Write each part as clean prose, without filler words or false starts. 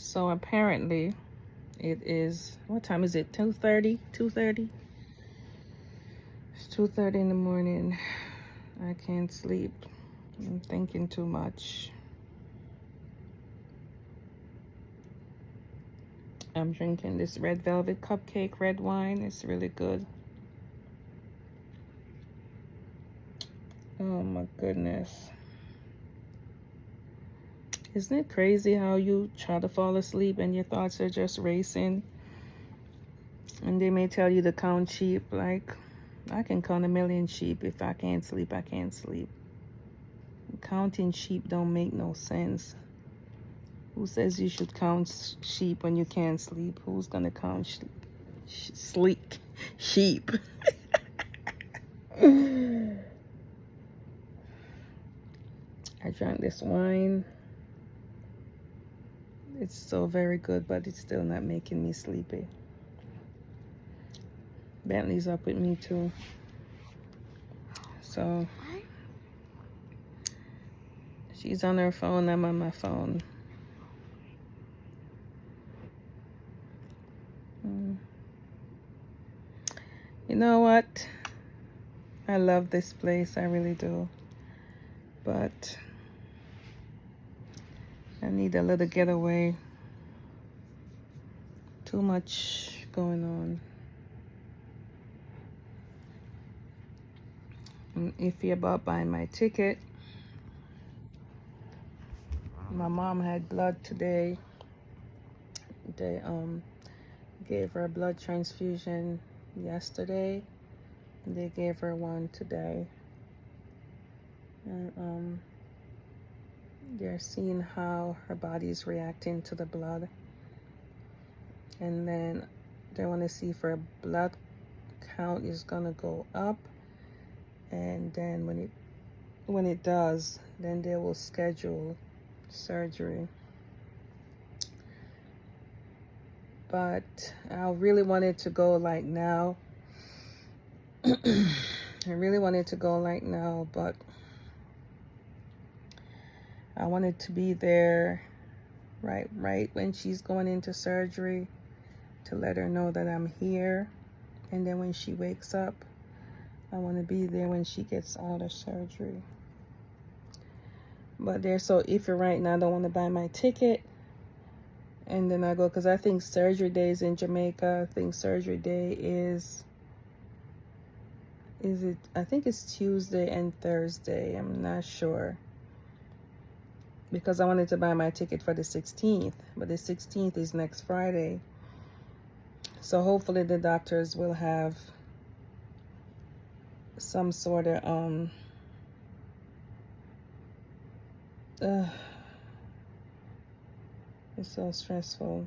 So apparently it is, what time is it? 2:30? 2:30? It's 2:30 in the morning. I can't sleep. I'm thinking too much. I'm drinking this red velvet cupcake red wine. It's really good. Oh my goodness. Isn't it crazy how you try to fall asleep and your thoughts are just racing? And they may tell you to count sheep. Like, I can count 1,000,000 sheep. If I can't sleep, I can't sleep. Counting sheep don't make no sense. Who says you should count sheep when you can't sleep? Who's gonna count sheep? I drank this wine. It's so very good, but it's still not making me sleepy. Bentley's up with me too. So she's on her phone, I'm on my phone. You know what? I love this place, I really do. But I need a little getaway. Too much going on. I'm iffy about buying my ticket. My mom had blood today. They gave her a blood transfusion yesterday. They gave her one today. And they're seeing how her body's reacting to the blood. And then they want to see if her blood count is gonna go up. And then when it does, then they will schedule surgery. But I really wanted to go like now. I really wanted to go like now, but I wanted to be there right when she's going into surgery to let her know that I'm here. And then when she wakes up, I want to be there when she gets out of surgery. But they're so iffy right now. I don't want to buy my ticket. And then I go, because I think surgery day is in Jamaica. I think surgery day I think it's Tuesday and Thursday. I'm not sure. Because I wanted to buy my ticket for the 16th. But the 16th is next Friday. So hopefully the doctors will have some sort of it's so stressful.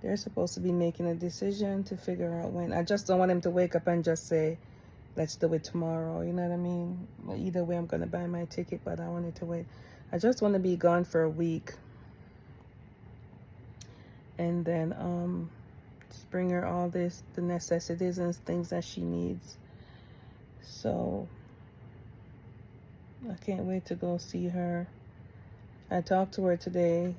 They're supposed to be making a decision to figure out when. I just don't want them to wake up and just say, let's do it tomorrow. You know what I mean? Well, either way, I'm going to buy my ticket, but I wanted to wait. I just want to be gone for a week. And then just bring her all the necessities and things that she needs. So I can't wait to go see her. I talked to her today.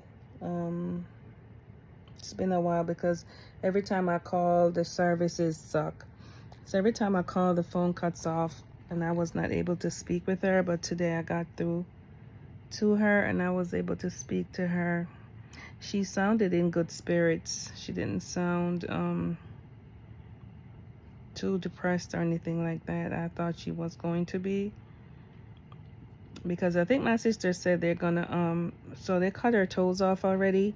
It's been a while because every time I call, the services suck. So every time I call, the phone cuts off and I was not able to speak with her. But today I got through to her and I was able to speak to her. She sounded in good spirits. She didn't sound too depressed or anything like that. I thought she was going to be. Because I think my sister said they're gonna so they cut her toes off already,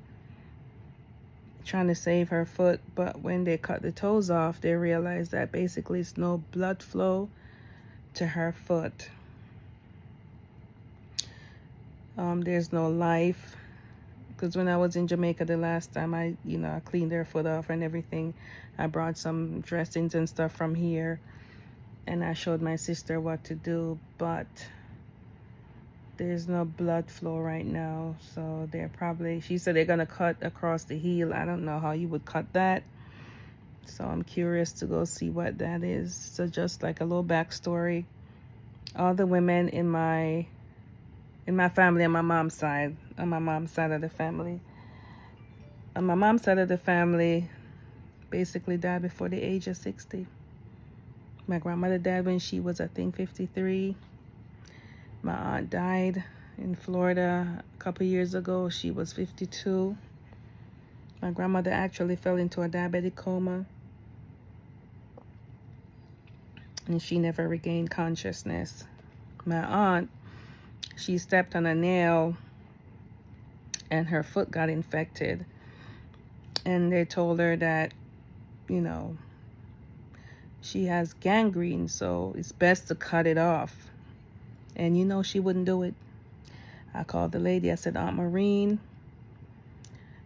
trying to save her foot. But when they cut the toes off, they realized that basically it's no blood flow to her foot. There's no life. Because when I was in Jamaica the last time, I cleaned her foot off and everything. I brought some dressings and stuff from here, and I showed my sister what to do, but there's no blood flow right now. So she said they're gonna cut across the heel. I don't know how you would cut that. So I'm curious to go see what that is. So just like a little backstory. All the women in my family on my mom's side of the family, On my mom's side of the family, basically died before the age of 60. My grandmother died when she was, I think, 53. My aunt died in Florida a couple years ago. She was 52. My grandmother actually fell into a diabetic coma, and she never regained consciousness. My aunt, she stepped on a nail and her foot got infected. And they told her that, you know, she has gangrene, so it's best to cut it off. And you know, she wouldn't do it. I called the lady. I said, Aunt Maureen,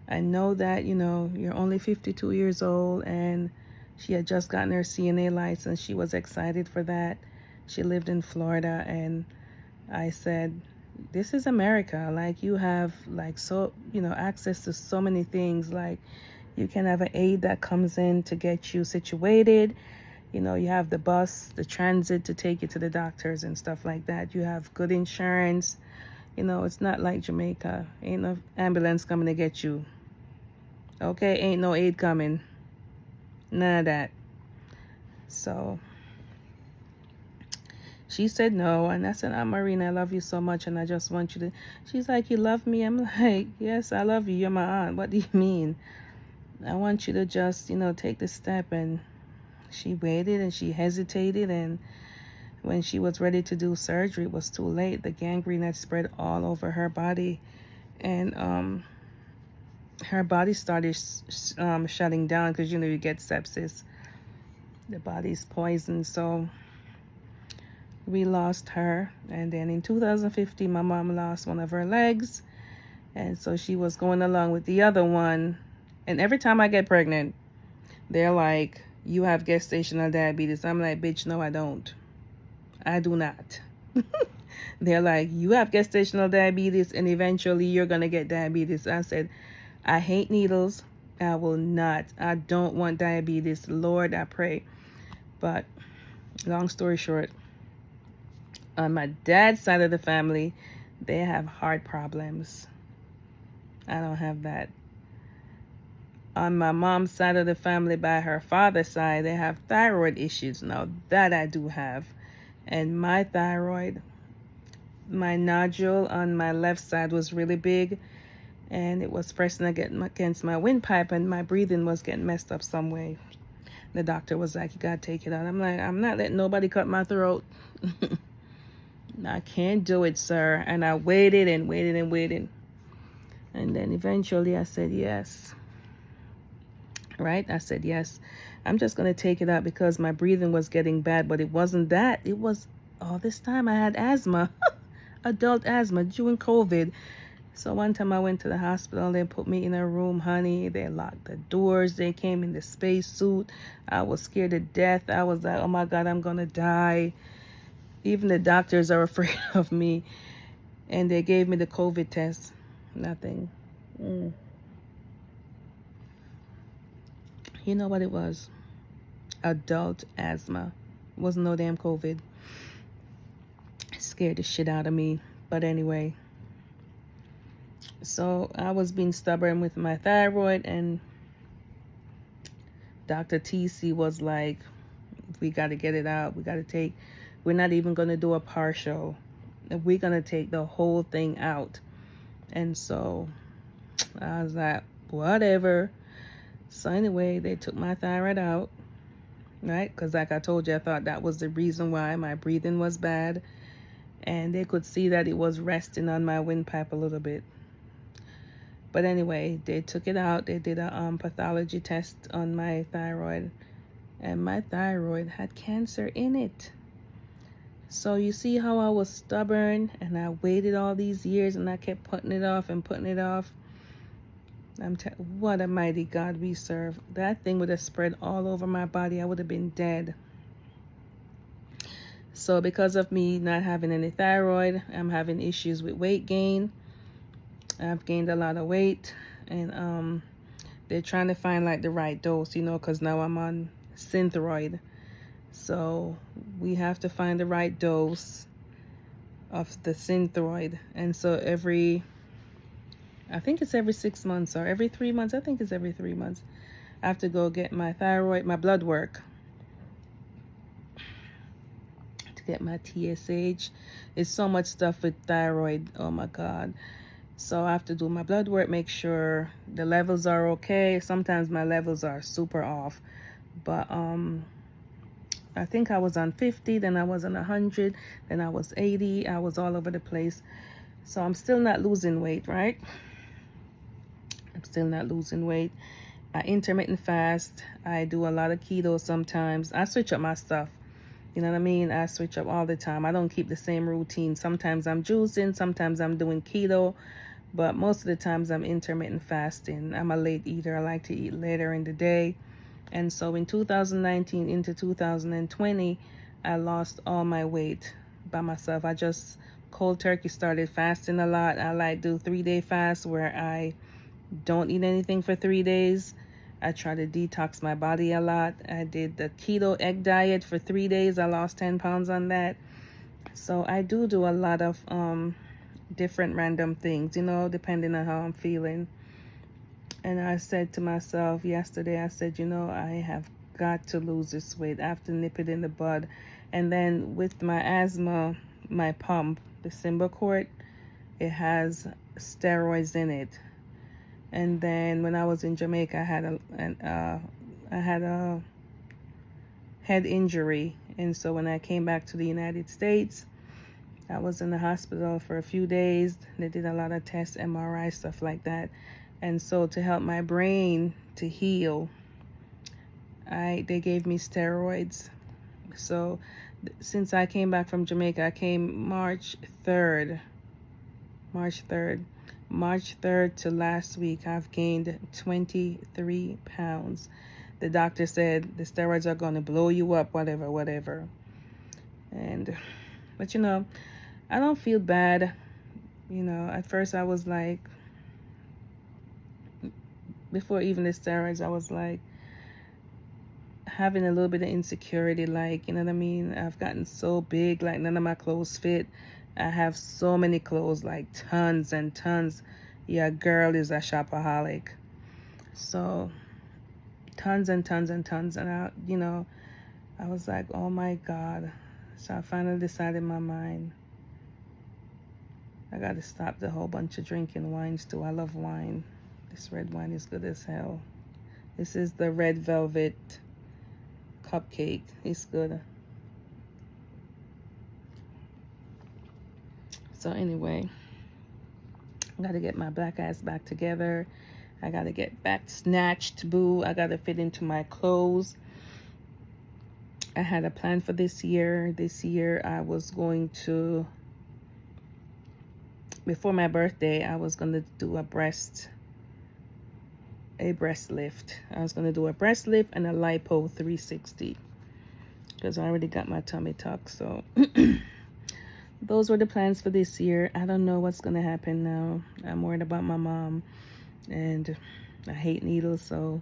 I know that, you know, you're only 52 years old, and she had just gotten her CNA license. She was excited for that. She lived in Florida, and I said, this is America. Like, you have, like, so, you know, access to so many things. Like, you can have an aide that comes in to get you situated. You know, you have the bus, the transit to take you to the doctors and stuff like that. You have good insurance. You know, it's not like Jamaica. Ain't no ambulance coming to get you. Okay? Ain't no aid coming. None of that. So she said no. And I said, Aunt Marina, I love you so much, and I just want you to... She's like, you love me? I'm like, yes, I love you. You're my aunt. What do you mean? I want you to just, you know, take the step. And she waited and she hesitated, and when she was ready to do surgery, it was too late. The gangrene had spread all over her body, and her body started shutting down, because, you know, you get sepsis. The body's poisoned. So we lost her. And then in 2015, my mom lost one of her legs, and so she was going along with the other one. And every time I get pregnant, they're like, you have gestational diabetes. I'm like, bitch, no, I don't. I do not. They're like, you have gestational diabetes, and eventually you're going to get diabetes. I said, I hate needles. I will not. I don't want diabetes. Lord, I pray. But long story short, on my dad's side of the family, they have heart problems. I don't have that. On my mom's side of the family, by her father's side, they have thyroid issues. Now, that I do have. And my thyroid, my nodule on my left side was really big, and it was pressing against my windpipe, and my breathing was getting messed up some way. The doctor was like, you gotta take it out. I'm like, I'm not letting nobody cut my throat. I can't do it, sir. And I waited and waited and waited. And then eventually I said yes. Right? I said yes. I'm just going to take it out, because my breathing was getting bad. But it wasn't that. It was all this time I had asthma. Adult asthma during COVID. So one time I went to the hospital. They put me in a room, honey. They locked the doors. They came in the space suit. I was scared to death. I was like, oh my God, I'm going to die. Even the doctors are afraid of me. And they gave me the COVID test. Nothing. You know what it was? Adult asthma. It wasn't no damn COVID. It scared the shit out of me. But anyway. So I was being stubborn with my thyroid, and Dr. TC was like, we got to get it out. We're not even going to do a partial. We're going to take the whole thing out. And so I was like, whatever. So anyway, they took my thyroid out, right? Because like I told you, I thought that was the reason why my breathing was bad. And they could see that it was resting on my windpipe a little bit. But anyway, they took it out. They did a pathology test on my thyroid. And my thyroid had cancer in it. So you see how I was stubborn, and I waited all these years, and I kept putting it off and putting it off. What a mighty God we serve. That thing would have spread all over my body. I would have been dead. So because of me not having any thyroid, I'm having issues with weight gain. I've gained a lot of weight, and they're trying to find like the right dose, you know, because now I'm on Synthroid. So we have to find the right dose of the Synthroid. And so I think it's every 6 months or every 3 months. I think it's every 3 months. I have to go get my thyroid, my blood work, to get my TSH. It's so much stuff with thyroid. Oh my God. So I have to do my blood work, make sure the levels are okay. Sometimes my levels are super off. But I think I was on 50, then I was on 100, then I was 80. I was all over the place. So I'm still not losing weight, right? I'm still not losing weight. I intermittent fast. I do a lot of keto sometimes. I switch up my stuff. You know what I mean? I switch up all the time. I don't keep the same routine. Sometimes I'm juicing, sometimes I'm doing keto, but most of the times I'm intermittent fasting. I'm a late eater. I like to eat later in the day. And so in 2019 into 2020, I lost all my weight by myself. I just cold turkey started fasting a lot. I like do 3-day fast where I don't eat anything for 3 days. I try to detox my body a lot. I did the keto egg diet for 3 days. I lost 10 pounds on that. So I do a lot of different random things, depending on how I'm feeling. And I said to myself yesterday, I said, I have got to lose this weight. I have to nip it in the bud. And then with my asthma, my pump, the Symbicort, it has steroids in it. And then when I was in Jamaica, I had a head injury. And so when I came back to the United States, I was in the hospital for a few days. They did a lot of tests, MRI, stuff like that. And so to help my brain to heal, they gave me steroids. So since I came back from Jamaica, I came March 3rd. March 3rd to last week, I've gained 23 pounds. The doctor said the steroids are going to blow you up, whatever. But I don't feel bad. At first I was like, before even the steroids, I was like having a little bit of insecurity, like, you know what I mean? I've gotten so big, like none of my clothes fit. I have so many clothes, like tons and tons. Yeah, girl is a shopaholic. So tons and tons and tons. And I was like, oh my God. So I finally decided in my mind, I got to stop the whole bunch of drinking wines too. I love wine. This red wine is good as hell. This is the red velvet cupcake. It's good. So anyway, I got to get my black ass back together. I got to get back snatched, boo. I got to fit into my clothes. I had a plan for this year. This year I was going to, before my birthday, I was going to do a breast lift. I was going to do a breast lift and a lipo 360 because I already got my tummy tuck. So those were the plans for this year. I don't know what's going to happen now. I'm worried about my mom, and I hate needles, so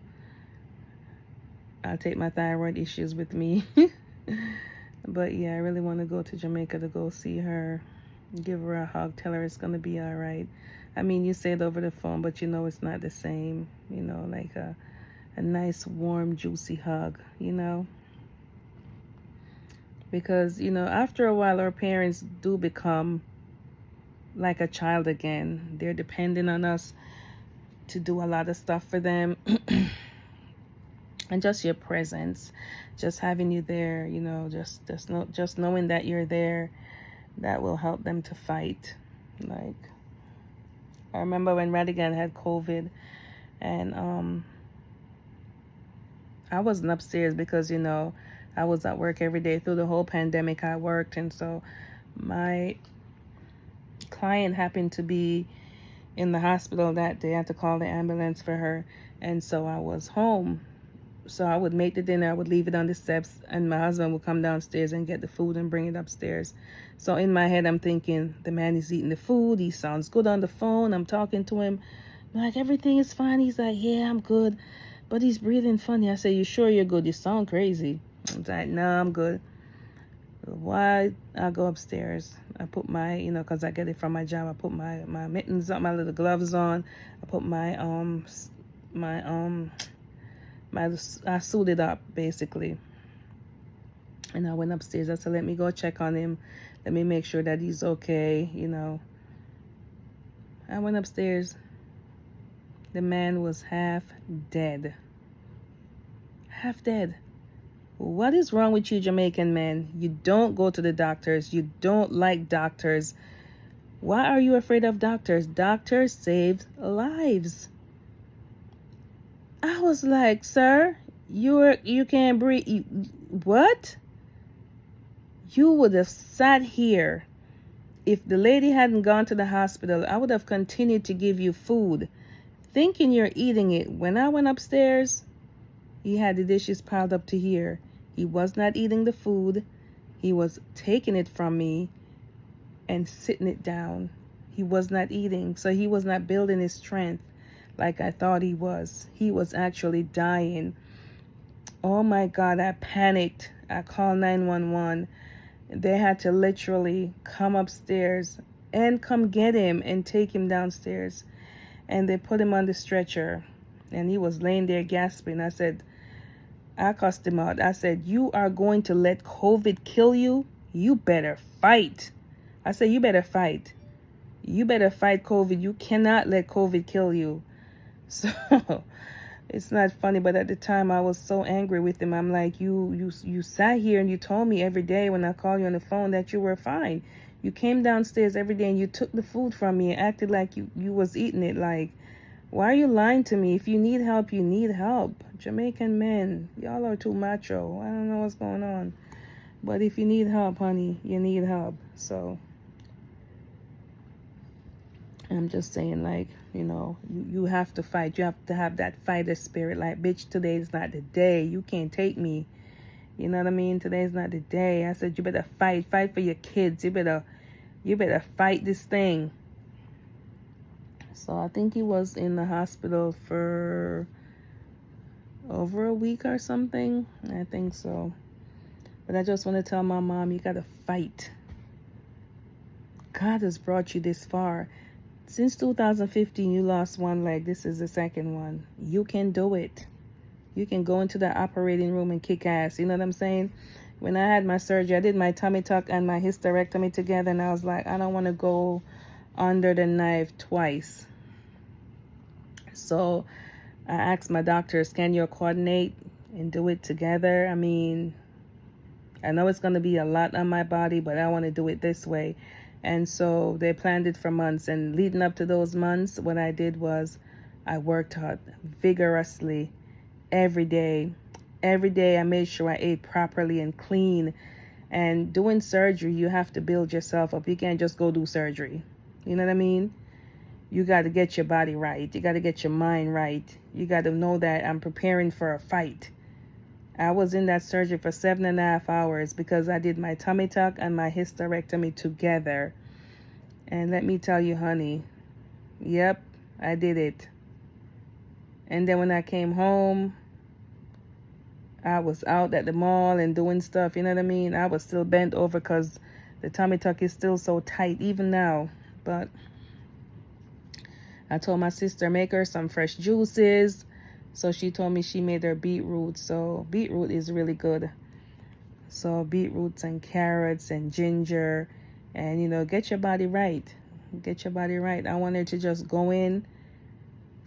I'll take my thyroid issues with me. But yeah, I really want to go to Jamaica to go see her, give her a hug, tell her it's going to be all right. I mean, you say it over the phone, but it's not the same, like a nice, warm, juicy hug, because, after a while, our parents do become like a child again. They're dependent on us to do a lot of stuff for them. And just your presence, just having you there, just knowing that you're there, that will help them to fight. Like, I remember when Radigan had COVID, and I wasn't upstairs because, I was at work every day. Through the whole pandemic, I worked, and so my client happened to be in the hospital that day. I had to call the ambulance for her, and so I was home. So I would make the dinner, I would leave it on the steps, and my husband would come downstairs and get the food and bring it upstairs. So in my head, I'm thinking, the man is eating the food, he sounds good on the phone, I'm talking to him, I'm like, everything is fine. He's like, yeah, I'm good, but he's breathing funny. I say, you sure you're good? You sound crazy. I'm like, no, I'm good. Why I go upstairs? I put my, because I get it from my job. I put my mittens on, my little gloves on. I put my my I suited up basically, and I went upstairs. I said, let me go check on him. Let me make sure that he's okay. I went upstairs. The man was half dead. Half dead. What is wrong with you, Jamaican men? You don't go to the doctors. You don't like doctors. Why are you afraid of doctors? Doctors save lives. I was like, sir, you can't breathe. What? You would have sat here. If the lady hadn't gone to the hospital, I would have continued to give you food, thinking you're eating it. When I went upstairs, he had the dishes piled up to here. He was not eating the food. He was taking it from me and sitting it down. He was not eating, so he was not building his strength like I thought he was. He was actually dying. Oh my God, I panicked. I called 911. They had to literally come upstairs and come get him and take him downstairs. And they put him on the stretcher. And he was laying there gasping. I cussed him out. I said, you are going to let COVID kill you? You better fight. I said, you better fight. You better fight COVID. You cannot let COVID kill you. So it's not funny, but at the time I was so angry with him. I'm like, you sat here and you told me every day when I called you on the phone that you were fine. You came downstairs every day and you took the food from me and acted like you was eating it. Like, why are you lying to me? If you need help, you need help. Jamaican men, y'all are too macho. I don't know what's going on. But if you need help, honey, you need help. So I'm just saying, like, you have to fight. You have to have that fighter spirit. Like, bitch, today is not the day. You can't take me. You know what I mean? Today's not the day. I said, you better fight. Fight for your kids. You better fight this thing. So I think he was in the hospital for over a week or something. I think so. But I just want to tell my mom, you got to fight. God has brought you this far. Since 2015, you lost one leg. This is the second one. You can do it. You can go into the operating room and kick ass. You know what I'm saying? When I had my surgery, I did my tummy tuck and my hysterectomy together. And I was like, I don't want to go under the knife twice. So I asked my doctors, can you coordinate and do it together? I mean, I know it's going to be a lot on my body, but I want to do it this way. And so they planned it for months. And leading up to those months, what I did was I worked hard vigorously every day. Every day I made sure I ate properly and clean. And doing surgery, you have to build yourself up. You can't just go do surgery. You know what I mean? You got to get your body right. You got to get your mind right. You got to know that I'm preparing for a fight. I was in that surgery for 7.5 hours because I did my tummy tuck and my hysterectomy together. And let me tell you, honey, yep, I did it. And then when I came home, I was out at the mall and doing stuff, you know what I mean? I was still bent over because the tummy tuck is still so tight, even now. But I told my sister, make her some fresh juices. So she told me she made her beetroot. So beetroot is really good. So beetroots and carrots and ginger. And, get your body right. Get your body right. I want her to just go in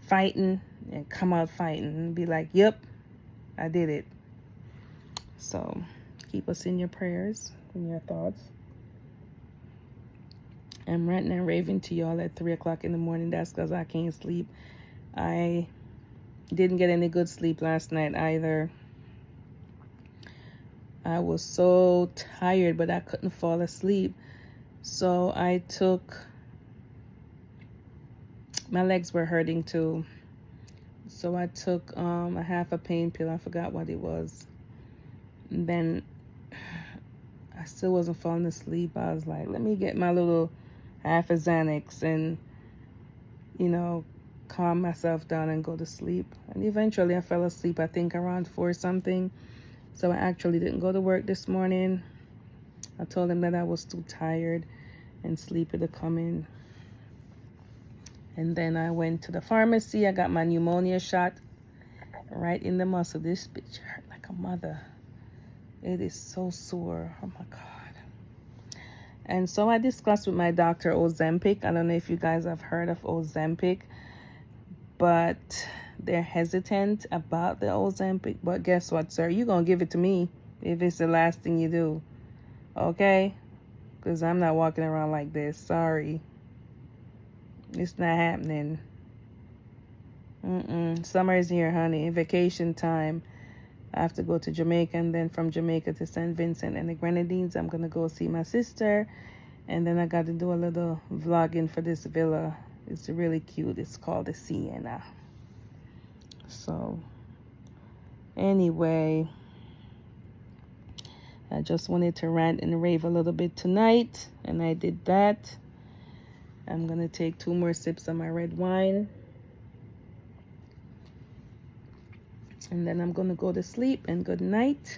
fighting and come out fighting. And be like, yep, I did it. So keep us in your prayers and your thoughts. I'm ranting and raving to y'all at 3 o'clock in the morning. That's because I can't sleep. I didn't get any good sleep last night either. I was so tired, but I couldn't fall asleep. So my legs were hurting too. So I took a half a pain pill. I forgot what it was. And then I still wasn't falling asleep. I was like, let me get my little half a Xanax and, calm myself down and go to sleep. And eventually I fell asleep, I think around 4 something. So I actually didn't go to work this morning. I told him that I was too tired and sleepy to come in. And then I went to the pharmacy. I got my pneumonia shot right in the muscle. This bitch hurt like a mother. It is so sore. Oh my God. And so I discussed with my doctor Ozempic. I don't know if you guys have heard of Ozempic, but they're hesitant about the Ozempic. But guess what, sir? You're going to give it to me if it's the last thing you do. Okay? Because I'm not walking around like this. Sorry. It's not happening. Summer is here, honey. Vacation time. I have to go to Jamaica, and then from Jamaica to St. Vincent and the Grenadines. I'm going to go see my sister. And then I got to do a little vlogging for this villa. It's really cute. It's called the Sienna. So, anyway, I just wanted to rant and rave a little bit tonight, and I did that. I'm going to take 2 more sips of my red wine. And then I'm going to go to sleep, and good night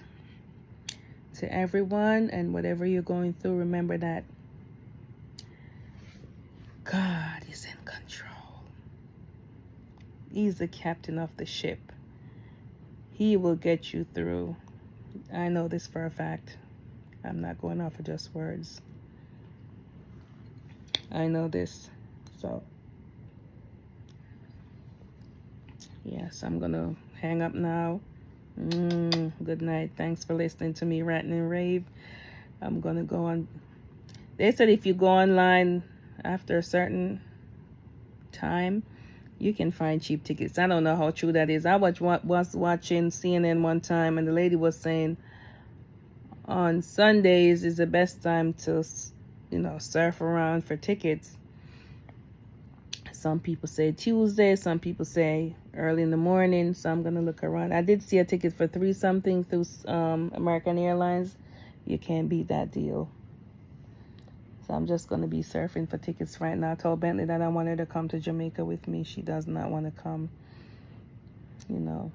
to everyone. And whatever you're going through, remember that God is in control. He's the captain of the ship. He will get you through. I know this for a fact. I'm not going off of just words. I know this. So, yes, I'm going to hang up now. Good night. Thanks for listening to me rant and rave. I'm going to go on. They said if you go online after a certain time, you can find cheap tickets. I don't know how true that is. I was watching CNN one time, and the lady was saying on Sundays is the best time to, surf around for tickets. Some people say Tuesday, some people say early in the morning, so I'm going to look around. I did see a ticket for $3 something through American Airlines. You can't beat that deal. So I'm just going to be surfing for tickets right now. I told Bentley that I wanted her to come to Jamaica with me. She does not want to come. The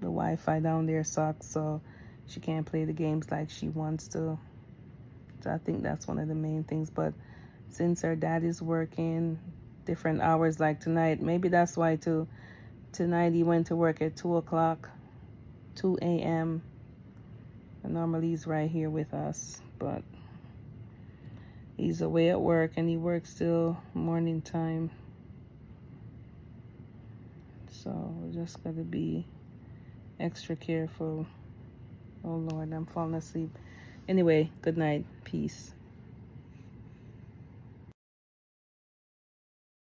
Wi-Fi down there sucks, so she can't play the games like she wants to. So I think that's one of the main things. But since her dad is working different hours like tonight, maybe that's why too. Tonight he went to work at 2 o'clock, 2 a.m. And normally he's right here with us, but he's away at work, and he works till morning time. So we just got to be extra careful. Oh, Lord, I'm falling asleep. Anyway, good night. Peace.